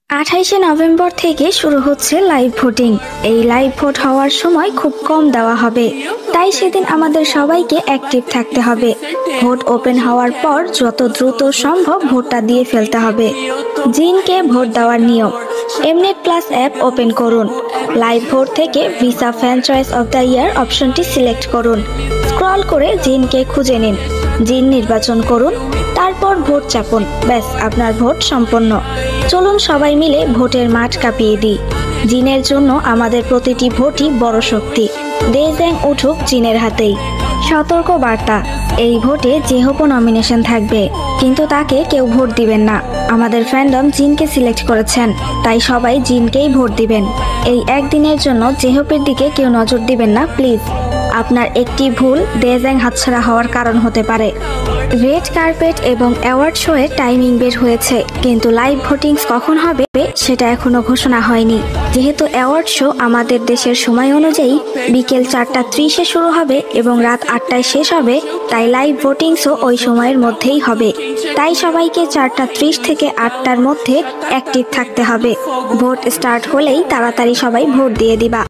28শে November থেকে শুরু হচ্ছে লাইভ ভোটিং। এই লাইভ ভোট হওয়ার সময় খুব কম দেওয়া হবে, তাই সেদিন আমাদের সবাইকে অ্যাক্টিভ থাকতে হবে। ভোট ওপেন হওয়ার পর যত দ্রুত সম্ভব ভোটটা দিয়ে ফেলতে হবে। জিনকে ভোট দেওয়ার নিয়ম: এমনেট প্লাস অ্যাপ ওপেন করুন। লাইভ ভোট থেকে visa fan choice of the year অপশনটি সিলেক্ট করুন। স্ক্রল করে জিনকে খুঁজে নিন, জিন নির্বাচন করুন, তারপর ভোট চাপুন। ব্যাস, আপনার ভোট সম্পন্ন। চলুন সবাই মিলে ভোটের মাঠ কাঁপিয়ে দিই। জিনের জন্য আমাদের প্রতিটি ভোটই বড় শক্তি। দেশব্যাং উঠুক জিনের হাতেই। সতর্ক বার্তা: এই ভোটে জেহোপো নমিনেশন থাকবে, কিন্তু তাকে কেউ ভোট দিবেন না। আমাদের ফ্যান্ডম জিনকে সিলেক্ট করেছেন, তাই সবাই জিনকেই ভোট দিবেন। এই একদিনের জন্য জেহোপের দিকে কেউ নজর দিবেন না প্লিজ। আপনার একটি ভুল দেশব্যাং হাতছাড়া হওয়ার কারণ হতে পারে। রেড কার্পেট এবং অ্যাওয়ার্ড শো এর টাইমিং বের হয়েছে, কিন্তু লাইভ ভোটিংস কখন হবে সেটা এখনো ঘোষণা হয়নি। যেহেতু অ্যাওয়ার্ড শো আমাদের দেশের সময় অনুযায়ী বিকেল 4:30-এ শুরু হবে এবং রাত 8টায় শেষ হবে, তাই লাইভ ভোটিংসও ওই সময়ের মধ্যেই হবে। তাই সবাইকে 4:30 থেকে 8টার মধ্যে অ্যাক্টিভ থাকতে হবে। ভোট স্টার্ট হলেই তাড়াতাড়ি সবাই ভোট দিয়ে দিবা।